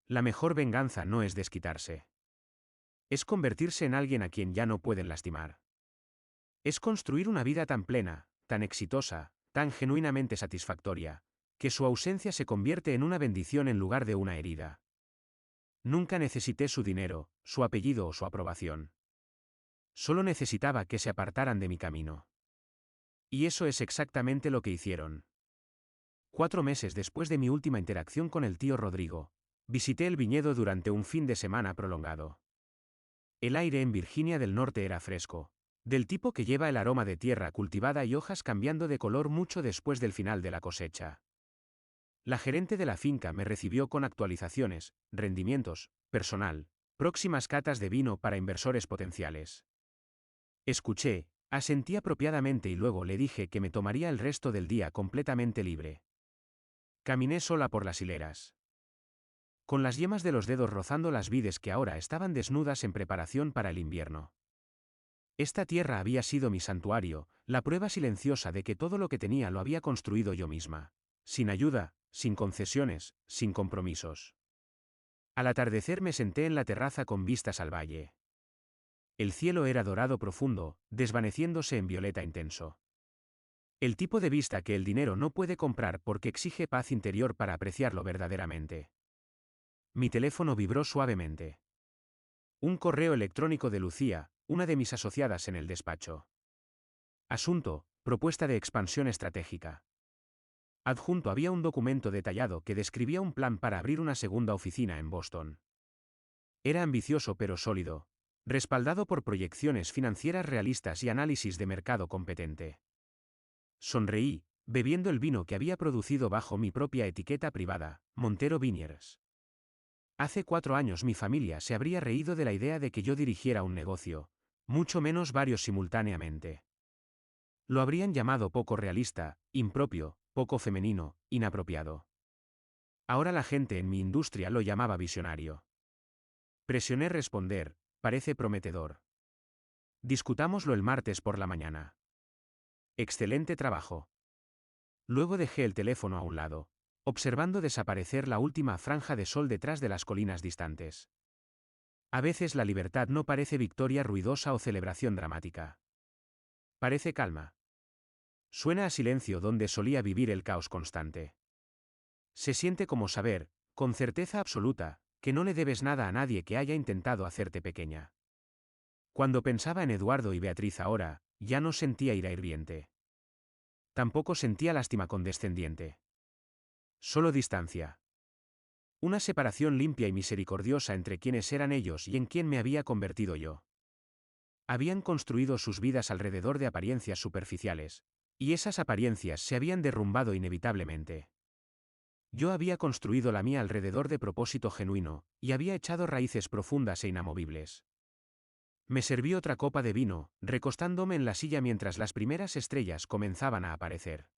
La mejor venganza no es desquitarse. Es convertirse en alguien a quien ya no pueden lastimar. Es construir una vida tan plena, tan exitosa, tan genuinamente satisfactoria, que su ausencia se convierte en una bendición en lugar de una herida. Nunca necesité su dinero, su apellido o su aprobación. Solo necesitaba que se apartaran de mi camino. Y eso es exactamente lo que hicieron. 4 meses después de mi última interacción con el tío Rodrigo, visité el viñedo durante un fin de semana prolongado. El aire en Virginia del Norte era fresco, del tipo que lleva el aroma de tierra cultivada y hojas cambiando de color mucho después del final de la cosecha. La gerente de la finca me recibió con actualizaciones, rendimientos, personal, próximas catas de vino para inversores potenciales. Escuché, asentí apropiadamente y luego le dije que me tomaría el resto del día completamente libre. Caminé sola por las hileras. Con las yemas de los dedos rozando las vides que ahora estaban desnudas en preparación para el invierno. Esta tierra había sido mi santuario, la prueba silenciosa de que todo lo que tenía lo había construido yo misma. Sin ayuda, sin concesiones, sin compromisos. Al atardecer me senté en la terraza con vistas al valle. El cielo era dorado profundo, desvaneciéndose en violeta intenso. El tipo de vista que el dinero no puede comprar porque exige paz interior para apreciarlo verdaderamente. Mi teléfono vibró suavemente. Un correo electrónico de Lucía, una de mis asociadas en el despacho. Asunto: propuesta de expansión estratégica. Adjunto había un documento detallado que describía un plan para abrir una segunda oficina en Boston. Era ambicioso pero sólido, respaldado por proyecciones financieras realistas y análisis de mercado competente. Sonreí, bebiendo el vino que había producido bajo mi propia etiqueta privada, Montero Vineyards. Hace 4 años mi familia se habría reído de la idea de que yo dirigiera un negocio, mucho menos varios simultáneamente. Lo habrían llamado poco realista, impropio, poco femenino, inapropiado. Ahora la gente en mi industria lo llamaba visionario. Presioné responder: parece prometedor. Discutámoslo el martes por la mañana. Excelente trabajo. Luego dejé el teléfono a un lado, observando desaparecer la última franja de sol detrás de las colinas distantes. A veces la libertad no parece victoria ruidosa o celebración dramática. Parece calma. Suena a silencio donde solía vivir el caos constante. Se siente como saber, con certeza absoluta, que no le debes nada a nadie que haya intentado hacerte pequeña. Cuando pensaba en Eduardo y Beatriz ahora, ya no sentía ira hirviente. Tampoco sentía lástima condescendiente. Solo distancia. Una separación limpia y misericordiosa entre quienes eran ellos y en quien me había convertido yo. Habían construido sus vidas alrededor de apariencias superficiales, y esas apariencias se habían derrumbado inevitablemente. Yo había construido la mía alrededor de propósito genuino, y había echado raíces profundas e inamovibles. Me serví otra copa de vino, recostándome en la silla mientras las primeras estrellas comenzaban a aparecer.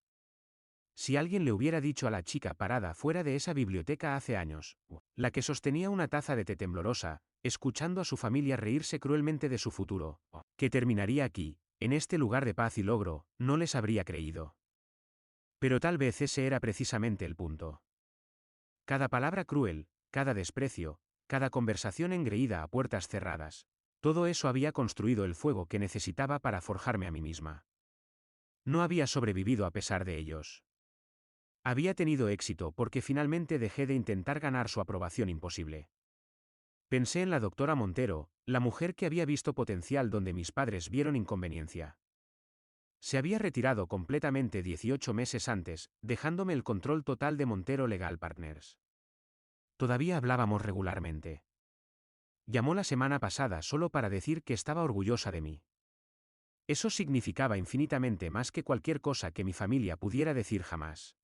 Si alguien le hubiera dicho a la chica parada fuera de esa biblioteca hace años, la que sostenía una taza de té temblorosa, escuchando a su familia reírse cruelmente de su futuro, que terminaría aquí, en este lugar de paz y logro, no les habría creído. Pero tal vez ese era precisamente el punto. Cada palabra cruel, cada desprecio, cada conversación engreída a puertas cerradas, todo eso había construido el fuego que necesitaba para forjarme a mí misma. No había sobrevivido a pesar de ellos. Había tenido éxito porque finalmente dejé de intentar ganar su aprobación imposible. Pensé en la doctora Montero, la mujer que había visto potencial donde mis padres vieron inconveniencia. Se había retirado completamente 18 meses antes, dejándome el control total de Montero Legal Partners. Todavía hablábamos regularmente. Llamó la semana pasada solo para decir que estaba orgullosa de mí. Eso significaba infinitamente más que cualquier cosa que mi familia pudiera decir jamás.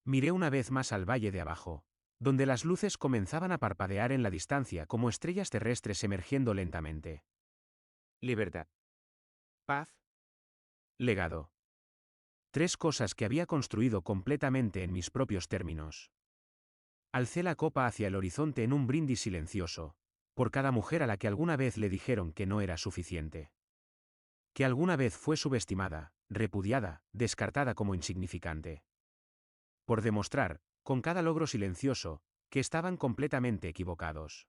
Miré una vez más al valle de abajo, donde las luces comenzaban a parpadear en la distancia como estrellas terrestres emergiendo lentamente. Libertad. Paz. Legado. Tres cosas que había construido completamente en mis propios términos. Alcé la copa hacia el horizonte en un brindis silencioso, por cada mujer a la que alguna vez le dijeron que no era suficiente. Que alguna vez fue subestimada, repudiada, descartada como insignificante. Por demostrar, con cada logro silencioso, que estaban completamente equivocados.